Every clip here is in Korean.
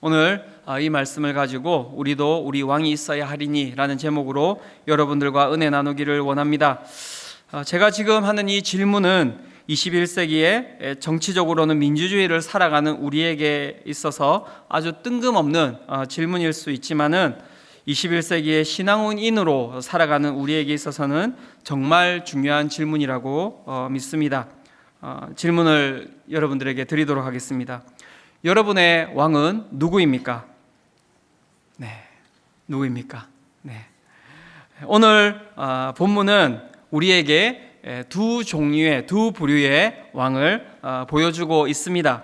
오늘 이 말씀을 가지고 우리도 우리 왕이 있어야 하리니 라는 제목으로 여러분들과 은혜 나누기를 원합니다. 제가 지금 하는 이 질문은 21세기에 정치적으로는 민주주의를 살아가는 우리에게 있어서 아주 뜬금없는 질문일 수 있지만은 21세기의 신앙인으로 살아가는 우리에게 있어서는 정말 중요한 질문이라고 믿습니다. 질문을 여러분들에게 드리도록 하겠습니다. 여러분의 왕은 누구입니까? 누구입니까? 오늘 본문은 우리에게 두 부류의 왕을 보여주고 있습니다.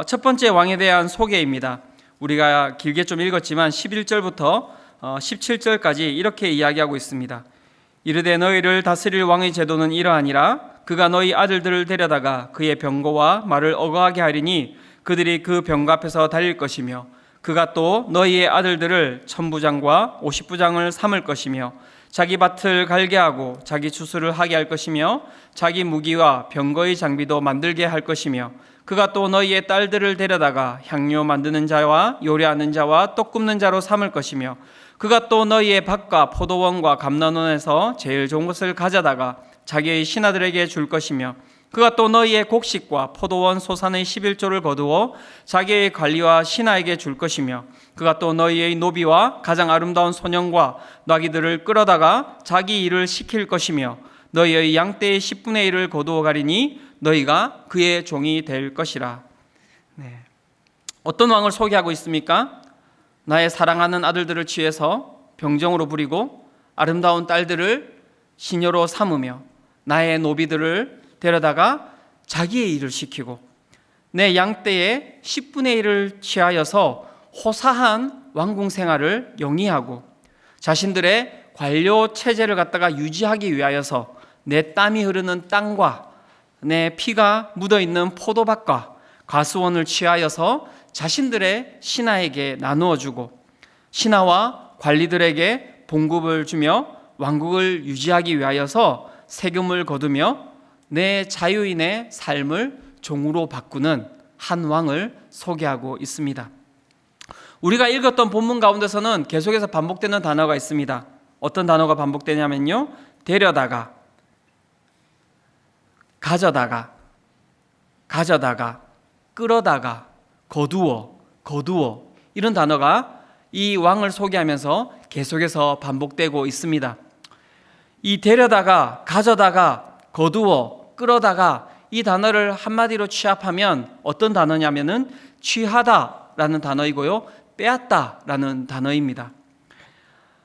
첫 번째 왕에 대한 소개입니다. 우리가 길게 좀 읽었지만 11절부터 17절까지 이렇게 이야기하고 있습니다. 이르되 너희를 다스릴 왕의 제도는 이러하니라. 그가 너희 아들들을 데려다가 그의 병거와 말을 어거하게 하리니 그들이 그 병거 앞에서 달릴 것이며 그가 또 너희의 아들들을 1000부장과 50부장을 삼을 것이며 자기 밭을 갈게 하고 자기 추수를 하게 할 것이며 자기 무기와 병거의 장비도 만들게 할 것이며 그가 또 너희의 딸들을 데려다가 향료 만드는 자와 요리하는 자와 떡 굽는 자로 삼을 것이며 그가 또 너희의 밭과 포도원과 감람원에서 제일 좋은 것을 가져다가 자기의 신하들에게 줄 것이며 그가 또 너희의 곡식과 포도원 소산의 11조를 거두어 자기의 관리와 신하에게 줄 것이며 그가 또 너희의 노비와 가장 아름다운 소년과 나귀들을 끌어다가 자기 일을 시킬 것이며 너희의 양떼의 10분의 1을 거두어 가리니 너희가 그의 종이 될 것이라. 어떤 왕을 소개하고 있습니까? 나의 사랑하는 아들들을 취해서 병정으로 부리고 아름다운 딸들을 시녀로 삼으며 나의 노비들을 데려다가 자기의 일을 시키고 내 양떼의 10분의 1을 취하여서 호사한 왕궁 생활을 영위하고 자신들의 관료 체제를 갖다가 유지하기 위하여서 내 땀이 흐르는 땅과 내 피가 묻어있는 포도밭과 과수원을 취하여서 자신들의 신하에게 나누어 주고 신하와 관리들에게 봉급을 주며 왕국을 유지하기 위하여서 세금을 거두며 내 자유인의 삶을 종으로 바꾸는 한 왕을 소개하고 있습니다. 우리가 읽었던 본문 가운데서는 계속해서 반복되는 단어가 있습니다. 어떤 단어가 반복되냐면요, 데려다가, 가져다가, 끌어다가, 거두어 이런 단어가 이 왕을 소개하면서 계속해서 반복되고 있습니다. 이 데려다가, 가져다가, 거두어, 끌어다가 이 단어를 한마디로 취합하면 어떤 단어냐면은 취하다라는 단어이고요, 빼앗다라는 단어입니다.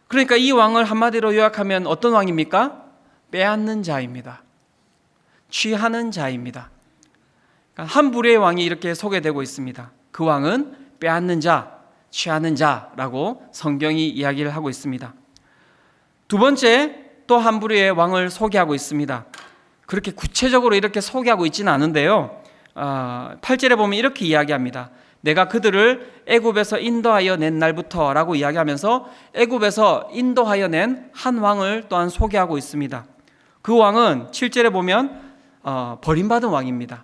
그러니까 이 왕을 한마디로 요약하면 어떤 왕입니까? 빼앗는 자입니다. 취하는 자입니다. 한 부류의 왕이 이렇게 소개되고 있습니다. 그 왕은 빼앗는 자, 취하는 자라고 성경이 이야기를 하고 있습니다. 두 번째 또 한 부류의 왕을 소개하고 있습니다. 그렇게 구체적으로 이렇게 소개하고 있지는 않은데요, 8절에 보면 이렇게 이야기합니다. 내가 그들을 애굽에서 인도하여 낸 날부터 라고 이야기하면서 애굽에서 인도하여 낸 한 왕을 또한 소개하고 있습니다. 그 왕은 7절에 보면 버림받은 왕입니다.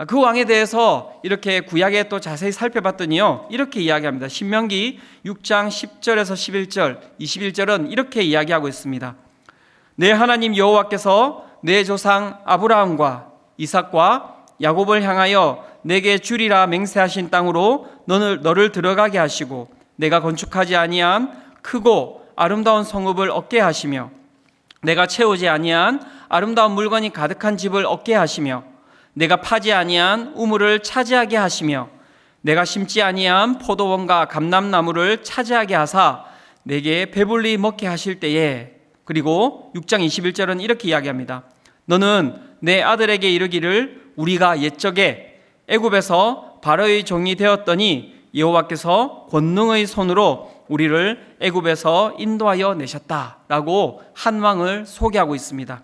그 왕에 대해서 이렇게 구약에 또 자세히 살펴봤더니요, 이렇게 이야기합니다. 신명기 6장 10절에서 11절, 21절은 이렇게 이야기하고 있습니다. 내 하나님 여호와께서 내 조상 아브라함과 이삭과 야곱을 향하여 내게 주리라 맹세하신 땅으로 너를 들어가게 하시고 내가 건축하지 아니한 크고 아름다운 성읍을 얻게 하시며 내가 채우지 아니한 아름다운 물건이 가득한 집을 얻게 하시며 내가 파지 아니한 우물을 차지하게 하시며 내가 심지 아니한 포도원과 감람나무를 차지하게 하사 내게 배불리 먹게 하실 때에, 그리고 6장 21절은 이렇게 이야기합니다. 너는 내 아들에게 이르기를 우리가 옛적에 애굽에서 바로의 종이 되었더니 여호와께서 권능의 손으로 우리를 애굽에서 인도하여 내셨다라고 한 왕을 소개하고 있습니다.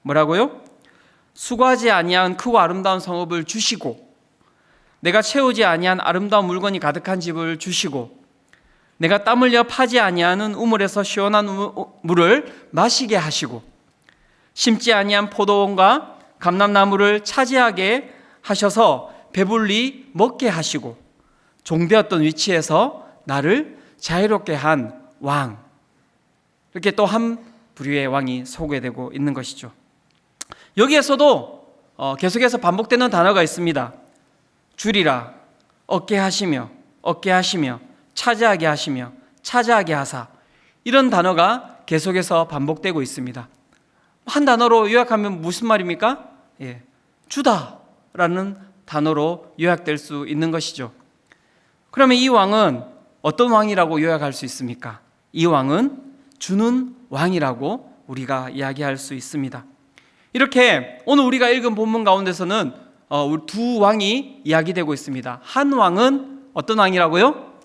뭐라고요? 수고하지 아니한 크고 아름다운 성읍을 주시고 내가 채우지 아니한 아름다운 물건이 가득한 집을 주시고 내가 땀 흘려 파지 아니하는 우물에서 시원한 물을 마시게 하시고 심지 아니한 포도원과 감람나무를 차지하게 하셔서 배불리 먹게 하시고 종되었던 위치에서 나를 자유롭게 한 왕, 이렇게 또 한 부류의 왕이 소개되고 있는 것이죠. 여기에서도 계속해서 반복되는 단어가 있습니다. 주리라, 얻게 하시며, 얻게 하시며, 차지하게 하시며, 차지하게 하사, 이런 단어가 계속해서 반복되고 있습니다. 한 단어로 요약하면 무슨 말입니까? 주다라는 단어로 요약될 수 있는 것이죠. 그러면 이 왕은 어떤 왕이라고 요약할 수 있습니까? 이 왕은 주는 왕이라고 우리가 이야기할 수 있습니다. 이렇게 오늘 우리가 읽은 본문 가운데서는 두 왕이 이야기되고 있습니다. 한 왕은 어떤 왕이라고요?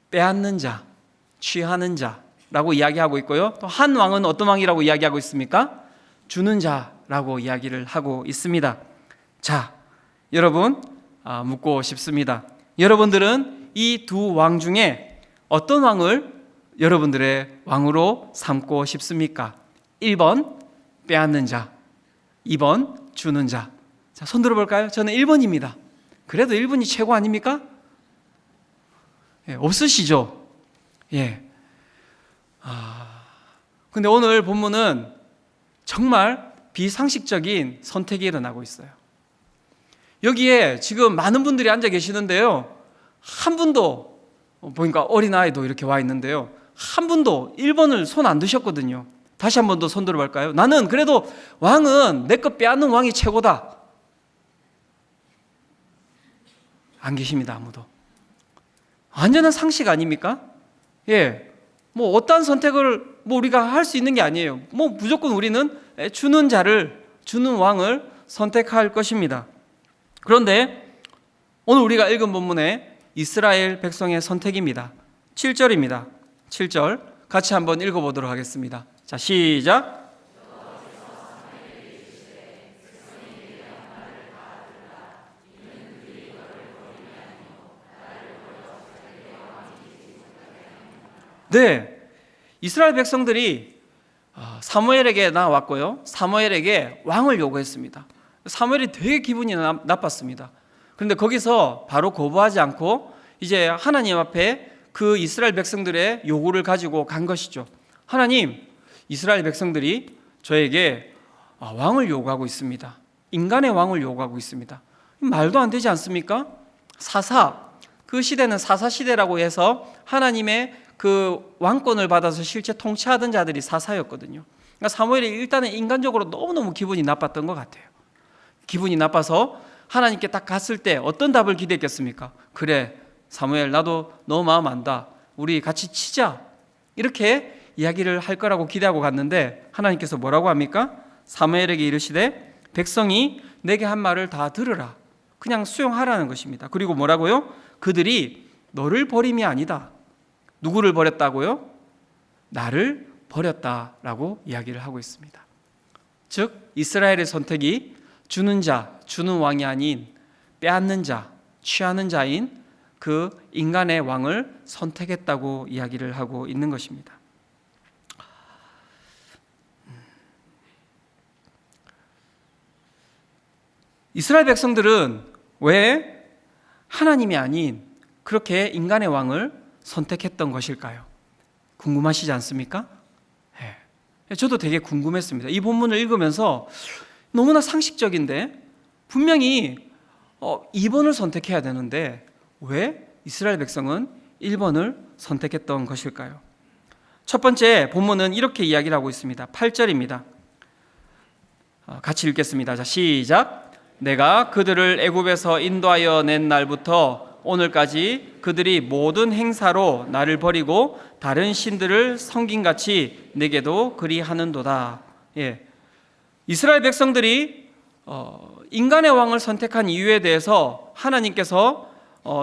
빼앗는 자, 취하는 자라고 이야기하고 있고요. 또 한 왕은 어떤 왕이라고 이야기하고 있습니까? 주는 자라고 이야기를 하고 있습니다. 자, 여러분 묻고 싶습니다. 여러분들은 이 두 왕 중에 어떤 왕을 여러분들의 왕으로 삼고 싶습니까? 1번 빼앗는 자, 2번 주는 자. 자, 손 들어볼까요? 저는 1번입니다. 그래도 1번이 최고 아닙니까? 없으시죠? 근데 오늘 본문은 정말 비상식적인 선택이 일어나고 있어요. 여기에 지금 많은 분들이 앉아 계시는데요, 한 분도, 보니까 어린아이도 이렇게 와 있는데요, 한 분도 1번을 손 안 드셨거든요. 다시 한 번 더 손 들어볼까요? 나는 그래도 왕은 내 것 빼앗는 왕이 최고다. 안 계십니다, 아무도. 완전한 상식 아닙니까? 뭐 어떠한 선택을 우리가 할 수 있는 게 아니에요. 무조건 우리는 주는 자를, 주는 왕을 선택할 것입니다. 그런데 오늘 우리가 읽은 본문에 이스라엘 백성의 선택입니다. 7절입니다. 7절 같이 한번 읽어보도록 하겠습니다. 자, 시작. 네, 이스라엘 백성들이 사무엘에게 나왔고요, 사무엘에게 왕을 요구했습니다. 사무엘이 되게 기분이 나빴습니다. 그런데 거기서 바로 거부하지 않고 이제 하나님 앞에 그 이스라엘 백성들의 요구를 가지고 간 것이죠. 하나님, 이스라엘 백성들이 저에게 왕을 요구하고 있습니다. 인간의 왕을 요구하고 있습니다. 말도 안 되지 않습니까? 사사, 그 시대는 사사 시대라고 해서 하나님의 그 왕권을 받아서 실제 통치하던 자들이 사사였거든요. 그러니까 사무엘이 일단은 인간적으로 너무너무 기분이 나빴던 것 같아요. 기분이 나빠서 하나님께 딱 갔을 때 어떤 답을 기대했겠습니까? 그래, 사무엘, 나도 너 마음 안다. 우리 같이 치자. 이렇게 이야기를 할 거라고 기대하고 갔는데 하나님께서 뭐라고 합니까? 사무엘에게 이르시되 백성이 내게 한 말을 다 들으라. 그냥 수용하라는 것입니다. 그리고 뭐라고요? 그들이 너를 버림이 아니다. 누구를 버렸다고요? 나를 버렸다라고 이야기를 하고 있습니다. 즉 이스라엘의 선택이 주는 자, 주는 왕이 아닌 빼앗는 자, 취하는 자인 그 인간의 왕을 선택했다고 이야기를 하고 있는 것입니다. 이스라엘 백성들은 왜 하나님이 아닌 그렇게 인간의 왕을 선택했던 것일까요? 궁금하시지 않습니까? 저도 되게 궁금했습니다. 이 본문을 읽으면서 너무나 상식적인데 분명히 2번을 선택해야 되는데 왜 이스라엘 백성은 1번을 선택했던 것일까요? 첫 번째 본문은 이렇게 이야기를 하고 있습니다. 8절입니다. 같이 읽겠습니다. 자, 시작. 내가 그들을 애굽에서 인도하여 낸 날부터 오늘까지 그들이 모든 행사로 나를 버리고 다른 신들을 섬긴같이 내게도 그리하는도다. 이스라엘 백성들이 인간의 왕을 선택한 이유에 대해서 하나님께서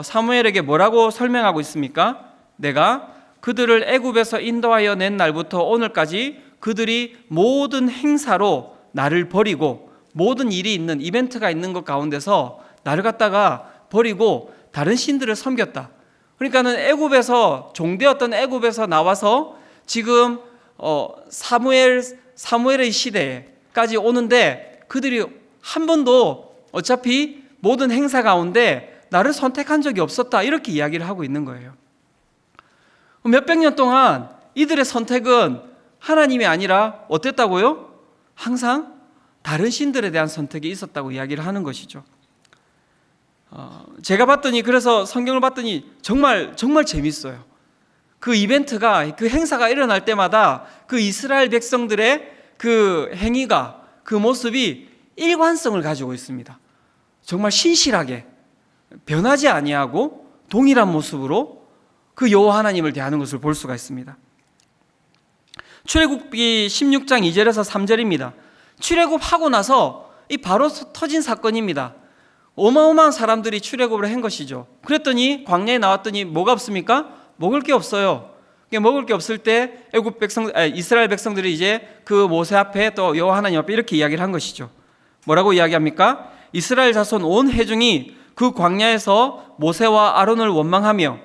사무엘에게 뭐라고 설명하고 있습니까? 내가 그들을 애굽에서 인도하여 낸 날부터 오늘까지 그들이 모든 행사로 나를 버리고 모든 일이 있는 이벤트가 있는 것 가운데서 나를 갖다가 버리고 다른 신들을 섬겼다. 그러니까는 애굽에서 종되었던 애굽에서 나와서 지금 사무엘의 시대까지 오는데 그들이 한 번도 어차피 모든 행사 가운데 나를 선택한 적이 없었다, 이렇게 이야기를 하고 있는 거예요. 몇백 년 동안 이들의 선택은 하나님이 아니라 어땠다고요? 항상 다른 신들에 대한 선택이 있었다고 이야기를 하는 것이죠. 제가 봤더니, 그래서 성경을 봤더니 정말 재밌어요. 그 이벤트가, 그 행사가 일어날 때마다 그 이스라엘 백성들의 그 행위가, 그 모습이 일관성을 가지고 있습니다. 정말 신실하게 변하지 아니하고 동일한 모습으로 그 여호와 하나님을 대하는 것을 볼 수가 있습니다. 출애굽기 16장 2절에서 3절입니다. 출애굽하고 나서 이 바로 터진 사건입니다. 어마어마한 사람들이 출애굽을 한 것이죠. 그랬더니 광야에 나왔더니 뭐가 없습니까? 먹을 게 없어요. 먹을 게 없을 때 이스라엘 백성들이 이제 그 모세 앞에 또 여호와 하나님 앞에 이렇게 이야기를 한 것이죠. 뭐라고 이야기합니까? 이스라엘 자손 온 회중이 그 광야에서 모세와 아론을 원망하며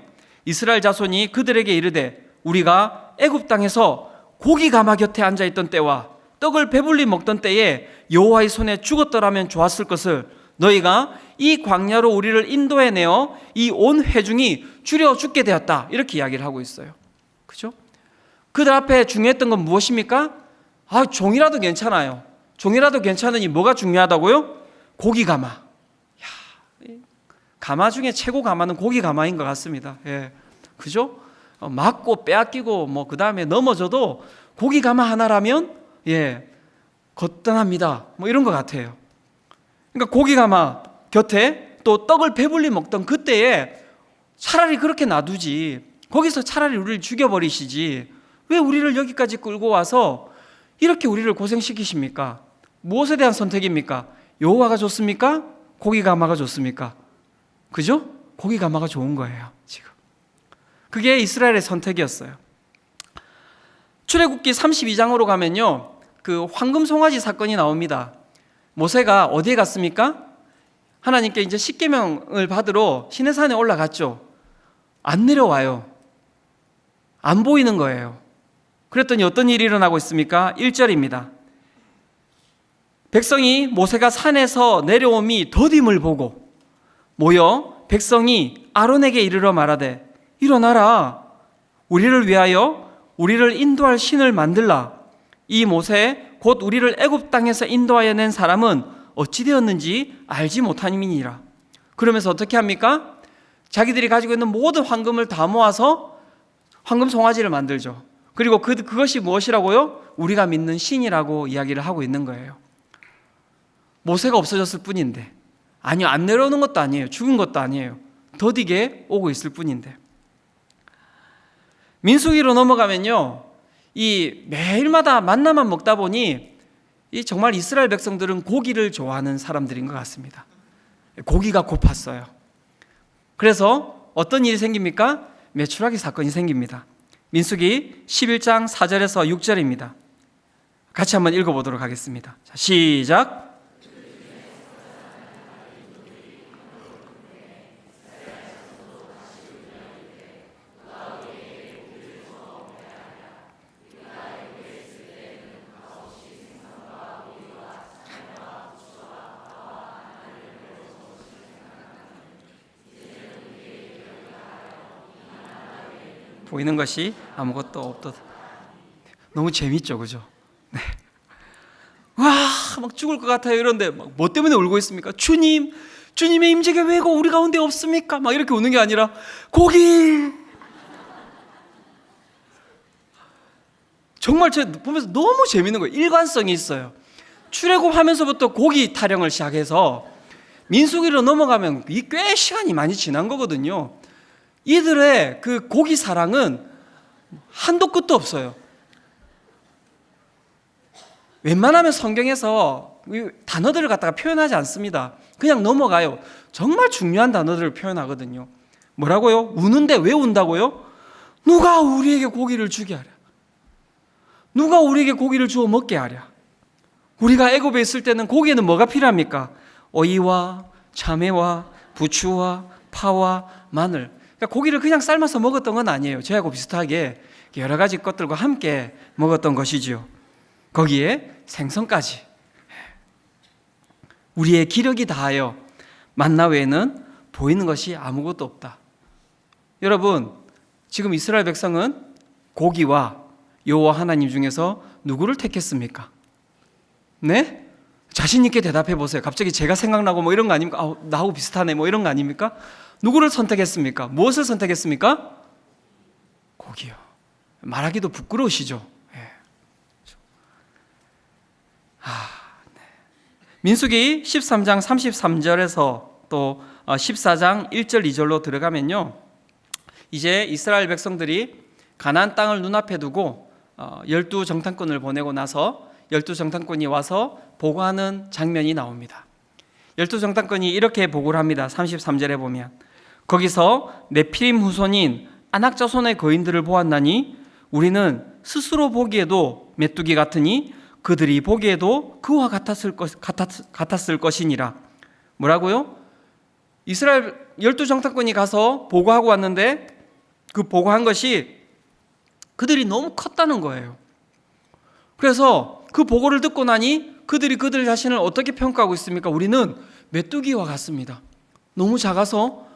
이스라엘 자손이 그들에게 이르되 우리가 애굽 땅에서 고기 가마 곁에 앉아 있던 때와 떡을 배불리 먹던 때에 여호와의 손에 죽었더라면 좋았을 것을 너희가 이 광야로 우리를 인도해내어 이 온 회중이 줄여 죽게 되었다, 이렇게 이야기를 하고 있어요. 그죠? 그들 앞에 중요했던 건 무엇입니까? 종이라도 괜찮아요. 종이라도 괜찮으니 뭐가 중요하다고요? 고기 가마. 가마 중에 최고 가마는 고기 가마인 것 같습니다. 예. 그죠? 맞고 빼앗기고 그 다음에 넘어져도 고기 가마 하나라면 거뜬합니다. 이런 것 같아요. 그러니까 고기 가마 곁에 또 떡을 배불리 먹던 그때에 차라리 그렇게 놔두지, 거기서 차라리 우리를 죽여버리시지, 왜 우리를 여기까지 끌고 와서 이렇게 우리를 고생시키십니까? 무엇에 대한 선택입니까? 여호와가 좋습니까? 고기 가마가 좋습니까? 그죠? 고기 가마가 좋은 거예요, 지금. 그게 이스라엘의 선택이었어요. 출애굽기 32장으로 가면요, 그 황금 송아지 사건이 나옵니다. 모세가 어디에 갔습니까? 하나님께 이제 십계명을 받으러 시내산에 올라갔죠. 안 내려와요. 안 보이는 거예요. 그랬더니 어떤 일이 일어나고 있습니까? 1절입니다. 백성이 모세가 산에서 내려옴이 더딤을 보고 모여 백성이 아론에게 이르러 말하되 일어나라, 우리를 위하여 우리를 인도할 신을 만들라. 이 모세 곧 우리를 애굽 땅에서 인도하여 낸 사람은 어찌 되었는지 알지 못함이니라. 그러면서 어떻게 합니까? 자기들이 가지고 있는 모든 황금을 다 모아서 황금 송아지를 만들죠. 그리고 그것이 무엇이라고요? 우리가 믿는 신이라고 이야기를 하고 있는 거예요. 모세가 없어졌을 뿐인데, 아니요, 안 내려오는 것도 아니에요. 죽은 것도 아니에요. 더디게 오고 있을 뿐인데. 민수기로 넘어가면요, 이 매일마다 만나만 먹다 보니 이 정말 이스라엘 백성들은 고기를 좋아하는 사람들인 것 같습니다. 고기가 고팠어요. 그래서 어떤 일이 생깁니까? 메추라기 사건이 생깁니다. 민수기 11장 4절에서 6절입니다. 같이 한번 읽어보도록 하겠습니다. 자, 시작. 보이는 것이 아무것도 없다. 너무 재밌죠, 그죠? 네. 와, 막 죽을 것 같아요. 이런데 막 뭐 때문에 울고 있습니까? 주님의 임재가 왜고 우리 가운데 없습니까? 막 이렇게 우는 게 아니라 고기. 정말 제가 보면서 너무 재밌는 거예요. 일관성이 있어요. 출애굽하면서부터 고기 타령을 시작해서 민수기로 넘어가면 꽤 시간이 많이 지난 거거든요. 이들의 그 고기 사랑은 한도 끝도 없어요. 웬만하면 성경에서 단어들을 갖다가 표현하지 않습니다. 그냥 넘어가요. 정말 중요한 단어들을 표현하거든요. 뭐라고요? 우는데 왜 운다고요? 누가 우리에게 고기를 주게 하랴? 누가 우리에게 고기를 주어 먹게 하랴? 우리가 애굽에 있을 때는 고기에는 뭐가 필요합니까? 오이와 참외와 부추와 파와 마늘. 그러니까 고기를 그냥 삶아서 먹었던 건 아니에요. 저하고 비슷하게 여러 가지 것들과 함께 먹었던 것이지요. 거기에 생선까지. 우리의 기력이 다하여 만나 외에는 보이는 것이 아무것도 없다. 여러분, 지금 이스라엘 백성은 고기와 여호와 하나님 중에서 누구를 택했습니까? 네? 자신 있게 대답해 보세요. 갑자기 제가 생각나고 뭐 이런 거 아닙니까? 나하고 비슷하네 뭐 이런 거 아닙니까? 누구를 선택했습니까? 무엇을 선택했습니까? 고기요. 말하기도 부끄러우시죠? 네. 네. 민수기 13장 33절에서 또 14장 1절 2절로 들어가면요, 이제 이스라엘 백성들이 가나안 땅을 눈앞에 두고 12정탐꾼을 보내고 나서 12정탐꾼이 와서 보고하는 장면이 나옵니다. 12정탐꾼이 이렇게 보고를 합니다. 33절에 보면 거기서 네피림 후손인 아낙 자손의 거인들을 보았나니 우리는 스스로 보기에도 메뚜기 같으니 그들이 보기에도 그와 같았을 것이니라. 뭐라고요? 이스라엘 12정탐꾼이 가서 보고하고 왔는데 그 보고한 것이 그들이 너무 컸다는 거예요. 그래서 그 보고를 듣고 나니 그들이 그들 자신을 어떻게 평가하고 있습니까? 우리는 메뚜기와 같습니다. 너무 작아서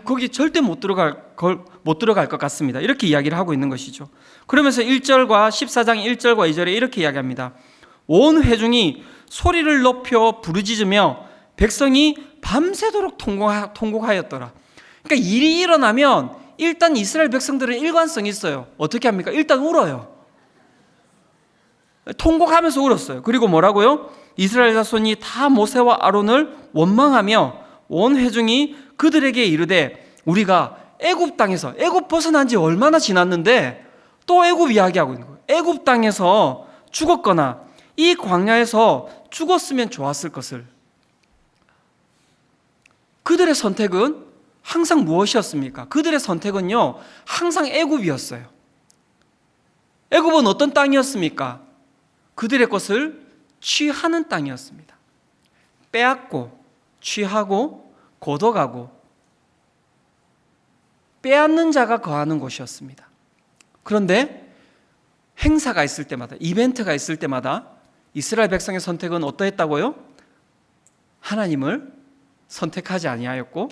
거기 절대 못 들어갈 것 같습니다. 이렇게 이야기를 하고 있는 것이죠. 그러면서 1절과 14장 1절과 2절에 이렇게 이야기합니다. 온 회중이 소리를 높여 부르짖으며 백성이 밤새도록 통곡하였더라. 그러니까 일이 일어나면 일단 이스라엘 백성들은 일관성이 있어요. 어떻게 합니까? 일단 울어요. 통곡하면서 울었어요. 그리고 뭐라고요? 이스라엘 자손이 다 모세와 아론을 원망하며 온 회중이 그들에게 이르되 우리가 애굽 땅에서, 애굽 벗어난 지 얼마나 지났는데 또 애굽 이야기하고 있는 거예요. 애굽 땅에서 죽었거나 이 광야에서 죽었으면 좋았을 것을. 그들의 선택은 항상 무엇이었습니까? 그들의 선택은요, 항상 애굽이었어요. 애굽은 어떤 땅이었습니까? 그들의 것을 취하는 땅이었습니다. 빼앗고 취하고 고독하고 빼앗는 자가 거하는 곳이었습니다. 그런데 행사가 있을 때마다, 이벤트가 있을 때마다 이스라엘 백성의 선택은 어떠했다고요? 하나님을 선택하지 아니하였고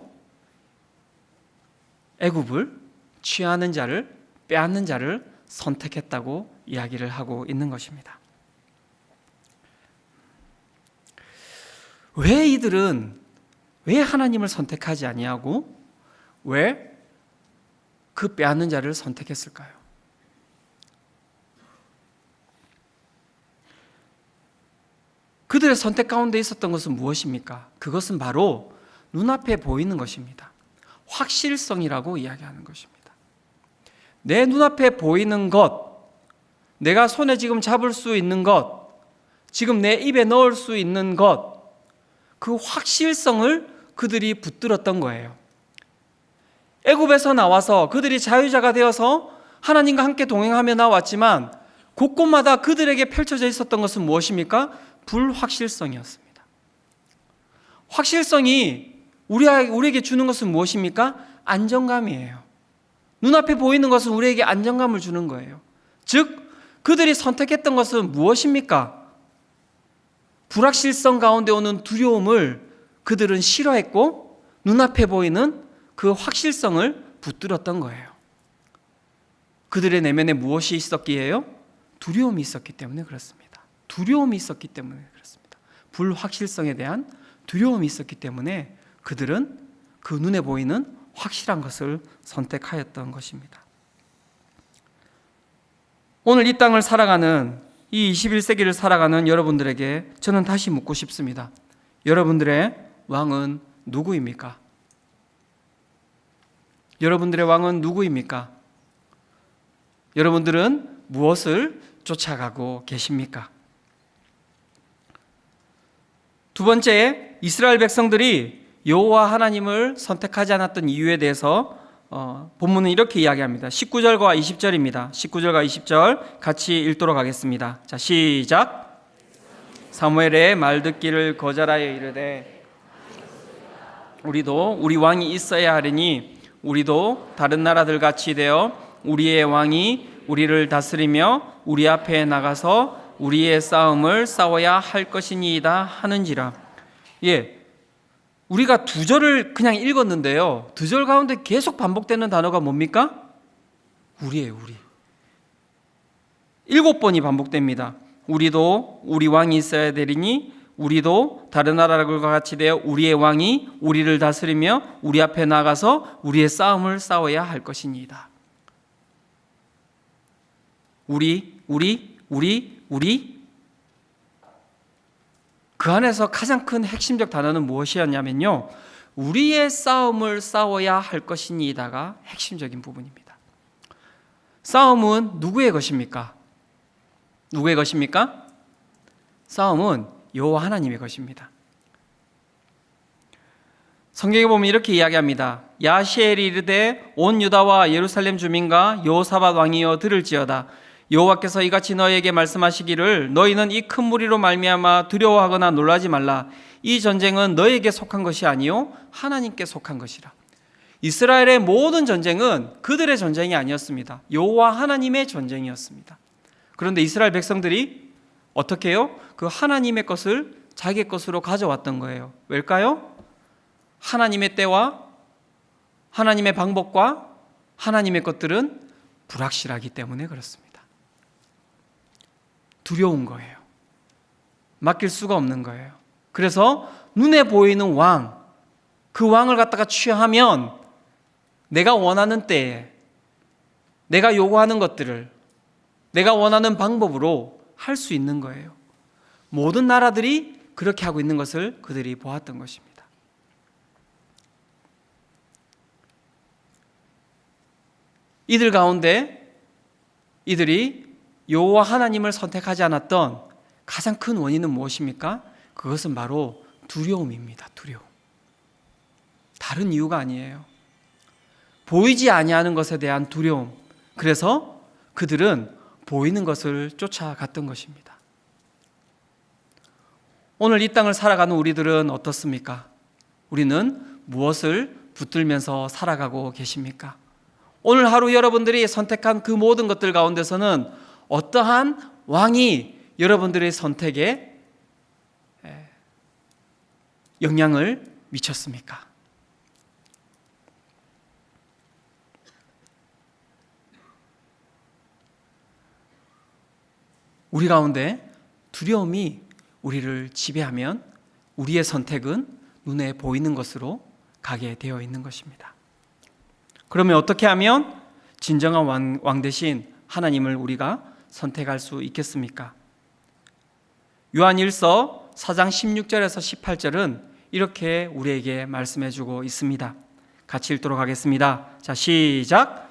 애굽을 취하는 자를, 빼앗는 자를 선택했다고 이야기를 하고 있는 것입니다. 왜 이들은 왜 하나님을 선택하지 아니하고 왜 그 빼앗는 자를 선택했을까요? 그들의 선택 가운데 있었던 것은 무엇입니까? 그것은 바로 눈앞에 보이는 것입니다. 확실성이라고 이야기하는 것입니다. 내 눈앞에 보이는 것, 내가 손에 지금 잡을 수 있는 것, 지금 내 입에 넣을 수 있는 것, 그 확실성을 그들이 붙들었던 거예요. 애굽에서 나와서 그들이 자유자가 되어서 하나님과 함께 동행하며 나왔지만 곳곳마다 그들에게 펼쳐져 있었던 것은 무엇입니까? 불확실성이었습니다. 확실성이 우리에게 주는 것은 무엇입니까? 안정감이에요. 눈앞에 보이는 것은 우리에게 안정감을 주는 거예요. 즉, 그들이 선택했던 것은 무엇입니까? 불확실성 가운데 오는 두려움을 그들은 싫어했고 눈앞에 보이는 그 확실성을 붙들었던 거예요. 그들의 내면에 무엇이 있었기에요? 두려움이 있었기 때문에 그렇습니다. 두려움이 있었기 때문에 그렇습니다. 불확실성에 대한 두려움이 있었기 때문에 그들은 그 눈에 보이는 확실한 것을 선택하였던 것입니다. 오늘 이 땅을 살아가는, 이 21세기를 살아가는 여러분들에게 저는 다시 묻고 싶습니다. 여러분들의 왕은 누구입니까? 여러분들의 왕은 누구입니까? 여러분들은 무엇을 쫓아가고 계십니까? 두 번째, 이스라엘 백성들이 여호와 하나님을 선택하지 않았던 이유에 대해서 본문은 이렇게 이야기합니다. 19절과 20절입니다. 19절과 20절 같이 읽도록 하겠습니다. 자, 시작. 사무엘의 말 듣기를 거절하여 이르되 우리도 우리 왕이 있어야 하리니 우리도 다른 나라들 같이 되어 우리의 왕이 우리를 다스리며 우리 앞에 나가서 우리의 싸움을 싸워야 할 것이니이다 하는지라. 우리가 두 절을 그냥 읽었는데요. 두 절 가운데 계속 반복되는 단어가 뭡니까? 우리예요, 우리. 7번이 반복됩니다. 우리도 우리 왕이 있어야 되리니 우리도 다른 나라들과 같이 되어 우리의 왕이 우리를 다스리며 우리 앞에 나가서 우리의 싸움을 싸워야 할 것이니이다. 우리. 그 안에서 가장 큰 핵심적 단어는 무엇이었냐면요, 우리의 싸움을 싸워야 할 것이니이다가 핵심적인 부분입니다. 싸움은 누구의 것입니까? 누구의 것입니까? 싸움은 여호와 하나님의 것입니다. 성경에 보면 이렇게 이야기합니다. 야시엘이 이르되 온 유다와 예루살렘 주민과 여호사밧 왕이여 들을지어다. 여호와께서 이같이 너희에게 말씀하시기를 너희는 이 큰 무리로 말미암아 두려워하거나 놀라지 말라. 이 전쟁은 너희에게 속한 것이 아니요 하나님께 속한 것이라. 이스라엘의 모든 전쟁은 그들의 전쟁이 아니었습니다. 여호와 하나님의 전쟁이었습니다. 그런데 이스라엘 백성들이 어떻게 해요? 그 하나님의 것을 자기 것으로 가져왔던 거예요. 왜일까요? 하나님의 때와 하나님의 방법과 하나님의 것들은 불확실하기 때문에 그렇습니다. 두려운 거예요. 맡길 수가 없는 거예요. 그래서 눈에 보이는 왕, 그 왕을 갖다가 취하면 내가 원하는 때에 내가 요구하는 것들을 내가 원하는 방법으로 할 수 있는 거예요. 모든 나라들이 그렇게 하고 있는 것을 그들이 보았던 것입니다. 이들 가운데 이들이 여호와 하나님을 선택하지 않았던 가장 큰 원인은 무엇입니까? 그것은 바로 두려움입니다. 두려움. 다른 이유가 아니에요. 보이지 아니하는 것에 대한 두려움. 그래서 그들은 보이는 것을 쫓아갔던 것입니다. 오늘 이 땅을 살아가는 우리들은 어떻습니까? 우리는 무엇을 붙들면서 살아가고 계십니까? 오늘 하루 여러분들이 선택한 그 모든 것들 가운데서는 어떠한 왕이 여러분들의 선택에 영향을 미쳤습니까? 우리 가운데 두려움이 우리를 지배하면 우리의 선택은 눈에 보이는 것으로 가게 되어 있는 것입니다. 그러면 어떻게 하면 진정한 왕 대신 하나님을 우리가 선택할 수 있겠습니까? 요한 1서 4장 16절에서 18절은 이렇게 우리에게 말씀해 주고 있습니다. 같이 읽도록 하겠습니다. 자, 시작.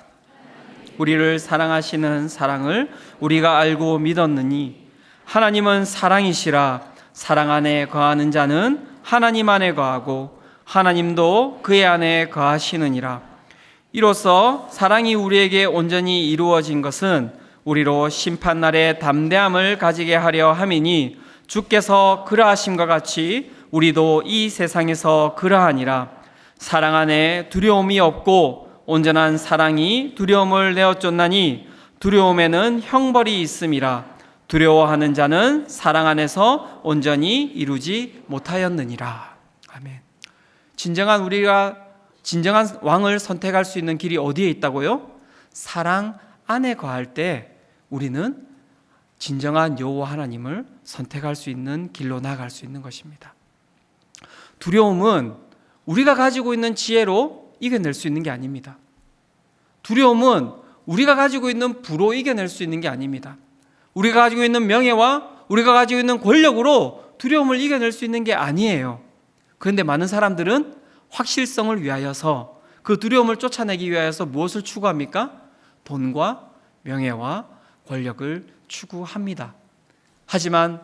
우리를 사랑하시는 사랑을 우리가 알고 믿었느니 하나님은 사랑이시라. 사랑 안에 거하는 자는 하나님 안에 거하고 하나님도 그의 안에 거하시느니라. 이로써 사랑이 우리에게 온전히 이루어진 것은 우리로 심판날에 담대함을 가지게 하려 함이니 주께서 그러하심과 같이 우리도 이 세상에서 그러하니라. 사랑 안에 두려움이 없고 온전한 사랑이 두려움을 내어쫓나니 두려움에는 형벌이 있음이라. 두려워하는 자는 사랑 안에서 온전히 이루지 못하였느니라. 아멘. 우리가 진정한 왕을 선택할 수 있는 길이 어디에 있다고요? 사랑 안에 거할 때 우리는 진정한 여호와 하나님을 선택할 수 있는 길로 나아갈 수 있는 것입니다. 두려움은 우리가 가지고 있는 지혜로 이겨낼 수 있는 게 아닙니다. 두려움은 우리가 가지고 있는 부로 이겨낼 수 있는 게 아닙니다. 우리가 가지고 있는 명예와 우리가 가지고 있는 권력으로 두려움을 이겨낼 수 있는 게 아니에요. 그런데 많은 사람들은 확실성을 위하여서 그 두려움을 쫓아내기 위하여서 무엇을 추구합니까? 돈과 명예와 권력을 추구합니다. 하지만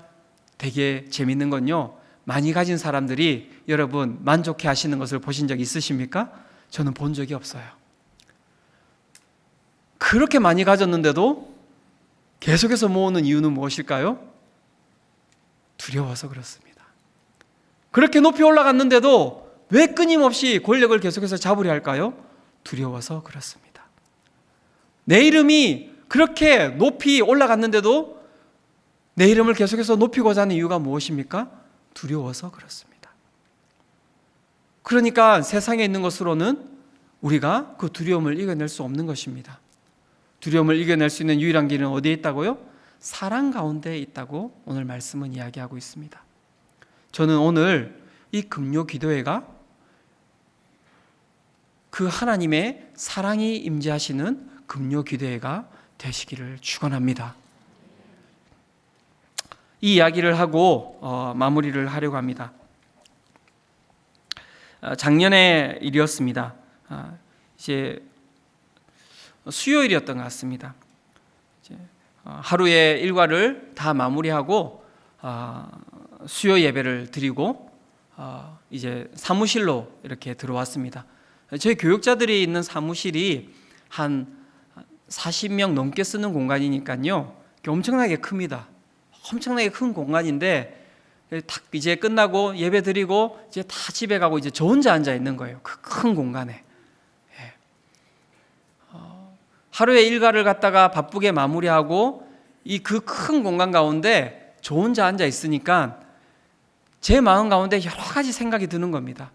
되게 재밌는 건요, 많이 가진 사람들이 여러분 만족해 하시는 것을 보신 적 있으십니까? 저는 본 적이 없어요. 그렇게 많이 가졌는데도 계속해서 모으는 이유는 무엇일까요? 두려워서 그렇습니다. 그렇게 높이 올라갔는데도 왜 끊임없이 권력을 계속해서 잡으려 할까요? 두려워서 그렇습니다. 내 이름이 그렇게 높이 올라갔는데도 내 이름을 계속해서 높이고자 하는 이유가 무엇입니까? 두려워서 그렇습니다. 그러니까 세상에 있는 것으로는 우리가 그 두려움을 이겨낼 수 없는 것입니다. 두려움을 이겨낼 수 있는 유일한 길은 어디에 있다고요? 사랑 가운데 있다고 오늘 말씀은 이야기하고 있습니다. 저는 오늘 이 금요 기도회가 그 하나님의 사랑이 임재하시는 금요 기도회가 되시기를 축원합니다. 이 이야기를 하고 마무리를 하려고 합니다. 작년의 일이었습니다. 이제 수요일이었던 것 같습니다. 하루의 일과를 다 마무리하고 수요 예배를 드리고 이제 사무실로 이렇게 들어왔습니다. 저희 교육자들이 있는 사무실이 한 40명 넘게 쓰는 공간이니까요, 엄청나게 큽니다. 엄청나게 큰 공간인데 딱 이제 끝나고 예배 드리고 이제 다 집에 가고 이제 저 혼자 앉아 있는 거예요. 그 큰 공간에. 하루의 일과를 갖다가 바쁘게 마무리하고 이 그 큰 공간 가운데 저 혼자 앉아 있으니까 제 마음 가운데 여러 가지 생각이 드는 겁니다.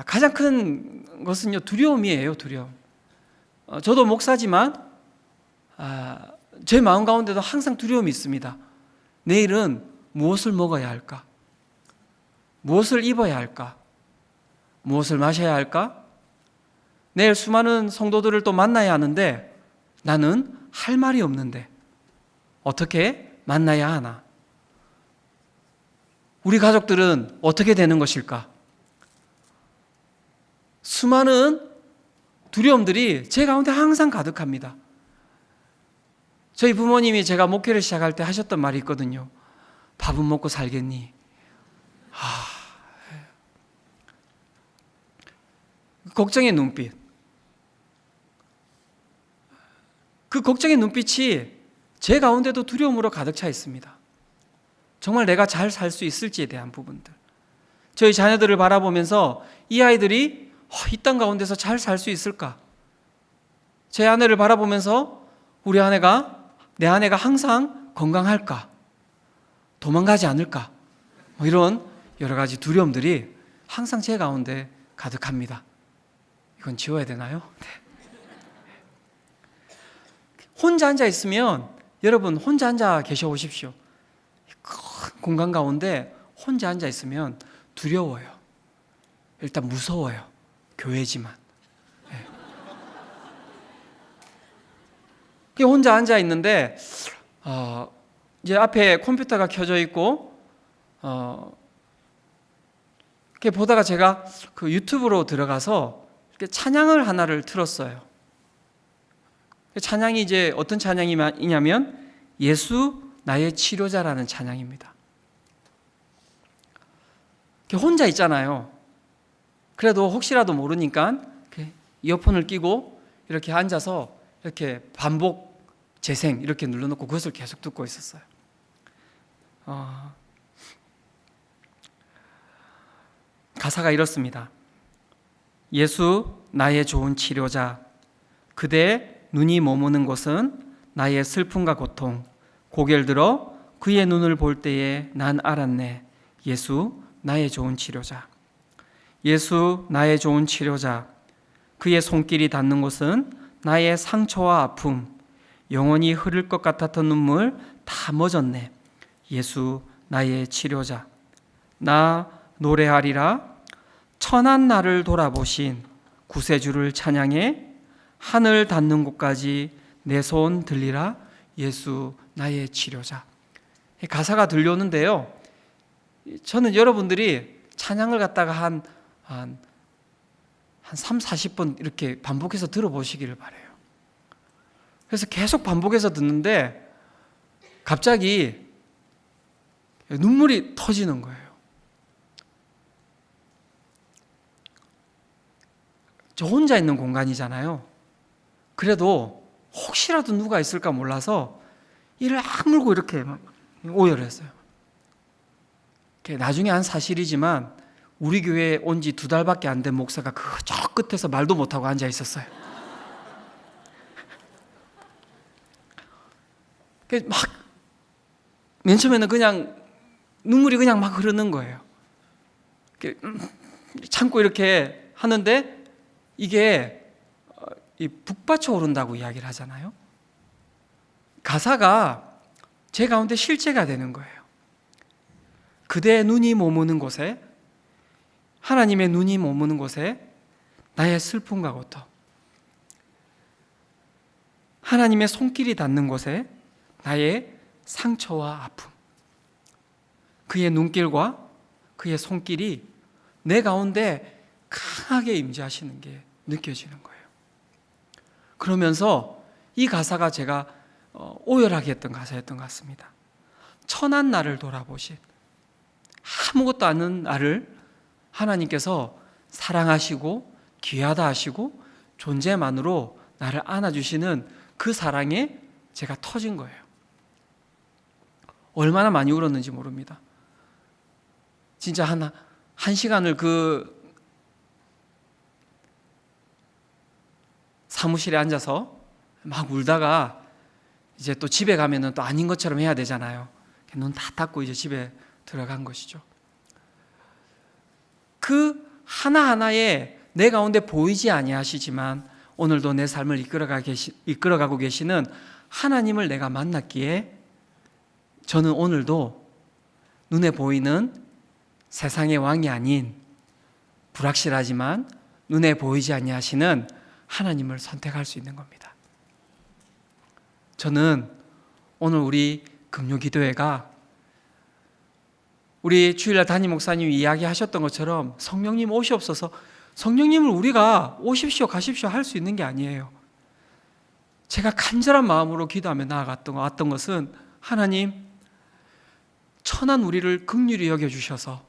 가장 큰 것은요, 두려움이에요. 두려움. 저도 목사지만 제 마음 가운데도 항상 두려움이 있습니다. 내일은 무엇을 먹어야 할까? 무엇을 입어야 할까? 무엇을 마셔야 할까? 내일 수많은 성도들을 또 만나야 하는데 나는 할 말이 없는데 어떻게 만나야 하나? 우리 가족들은 어떻게 되는 것일까? 수많은 두려움들이 제 가운데 항상 가득합니다. 저희 부모님이 제가 목회를 시작할 때 하셨던 말이 있거든요. 밥은 먹고 살겠니? 걱정의 눈빛. 그 걱정의 눈빛이 제 가운데도 두려움으로 가득 차 있습니다. 정말 내가 잘 살 수 있을지에 대한 부분들. 저희 자녀들을 바라보면서 이 아이들이 이 땅 가운데서 잘 살 수 있을까? 제 아내를 바라보면서 내 아내가 항상 건강할까? 도망가지 않을까? 이런 여러 가지 두려움들이 항상 제 가운데 가득합니다. 이건 지워야 되나요? 네. 혼자 앉아 있으면, 여러분 혼자 앉아 계셔 보십시오. 큰 공간 가운데 혼자 앉아 있으면 두려워요. 일단 무서워요. 교회지만. 네. 혼자 앉아 있는데 이제 앞에 컴퓨터가 켜져 있고 이렇게 보다가 제가 그 유튜브로 들어가서 이렇게 찬양을 하나를 틀었어요. 찬양이 이제 어떤 찬양이냐면 예수 나의 치료자라는 찬양입니다. 혼자 있잖아요. 그래도 혹시라도 모르니까 이어폰을 끼고 이렇게 앉아서 이렇게 반복 재생 이렇게 눌러놓고 그것을 계속 듣고 있었어요. 가사가 이렇습니다. 예수 나의 좋은 치료자, 그대 눈이 머무는 곳은 나의 슬픔과 고통, 고개를 들어 그의 눈을 볼 때에 난 알았네. 예수 나의 좋은 치료자. 예수 나의 좋은 치료자. 그의 손길이 닿는 곳은 나의 상처와 아픔, 영원히 흐를 것 같았던 눈물 다 멎었네. 예수 나의 치료자. 나 노래하리라. 천한 나를 돌아보신 구세주를 찬양해. 하늘 닿는 곳까지 내 손 들리라. 예수 나의 치료자. 가사가 들려오는데요, 저는 여러분들이 찬양을 갖다가 한 3, 40번 이렇게 반복해서 들어보시기를 바라요. 그래서 계속 반복해서 듣는데 갑자기 눈물이 터지는 거예요. 저 혼자 있는 공간이잖아요. 그래도 혹시라도 누가 있을까 몰라서 이를 악물고 이렇게 막 오열했어요. 나중에 한 사실이지만 우리 교회에 온 지 2달밖에 안 된 목사가 그 저 끝에서 말도 못하고 앉아 있었어요. 맨 처음에는 그냥 눈물이 그냥 막 흐르는 거예요. 참고 이렇게 하는데 이게 이 북받쳐 오른다고 이야기를 하잖아요. 가사가 제 가운데 실제가 되는 거예요. 그대의 눈이 머무는 곳에, 하나님의 눈이 머무는 곳에 나의 슬픔과 고통, 하나님의 손길이 닿는 곳에 나의 상처와 아픔, 그의 눈길과 그의 손길이 내 가운데 강하게 임재하시는 게 느껴지는 거예요. 그러면서 이 가사가 제가 오열하게 했던 가사였던 것 같습니다. 천한 나를 돌아보신, 아무것도 아닌 나를 하나님께서 사랑하시고 귀하다 하시고 존재만으로 나를 안아주시는 그 사랑에 제가 터진 거예요. 얼마나 많이 울었는지 모릅니다. 진짜 한 시간을 그 사무실에 앉아서 막 울다가 이제 또 집에 가면은 또 아닌 것처럼 해야 되잖아요. 눈 다 닫고 이제 집에 들어간 것이죠. 그 하나하나에 내 가운데 보이지 아니하시지만 오늘도 내 삶을 이끌어가고 계시는 하나님을 내가 만났기에 저는 오늘도 눈에 보이는 세상의 왕이 아닌 불확실하지만 눈에 보이지 아니하시는 하나님을 선택할 수 있는 겁니다. 저는 오늘 우리 금요기도회가 우리 주일날 담임 목사님이 이야기하셨던 것처럼 성령님 오시옵소서, 성령님을 우리가 오십시오 가십시오 할 수 있는 게 아니에요. 제가 간절한 마음으로 기도하며 나아갔던 것은 하나님, 천한 우리를 긍휼히 여겨주셔서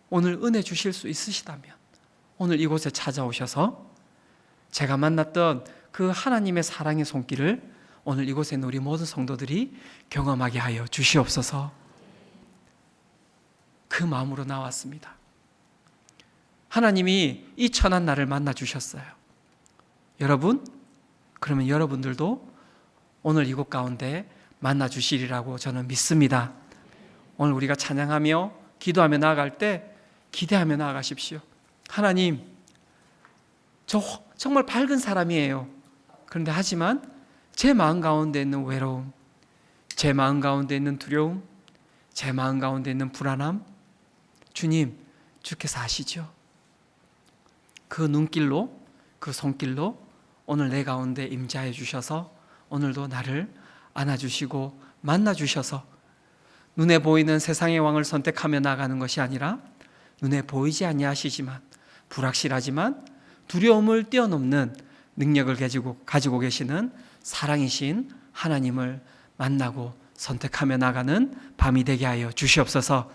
오늘 은혜 주실 수 있으시다면 오늘 이곳에 찾아오셔서 제가 만났던 그 하나님의 사랑의 손길을 오늘 이곳에 있는 우리 모든 성도들이 경험하게 하여 주시옵소서. 그 마음으로 나왔습니다. 하나님이 이 천한 나를 만나 주셨어요. 여러분, 그러면 여러분들도 오늘 이곳 가운데 만나 주시리라고 저는 믿습니다. 오늘 우리가 찬양하며 기도하며 나아갈 때 기대하며 나아가십시오. 하나님, 저 정말 밝은 사람이에요. 그런데 하지만 제 마음 가운데 있는 외로움, 제 마음 가운데 있는 두려움, 제 마음 가운데 있는 불안함, 주님, 주께서 아시죠? 그 눈길로, 그 손길로 오늘 내 가운데 임재하여 주셔서 오늘도 나를 안아주시고 만나주셔서 눈에 보이는 세상의 왕을 선택하며 나가는 것이 아니라 눈에 보이지 아니하시지만 불확실하지만 두려움을 뛰어넘는 능력을 가지고 계시는 사랑이신 하나님을 만나고 선택하며 나가는 밤이 되게 하여 주시옵소서.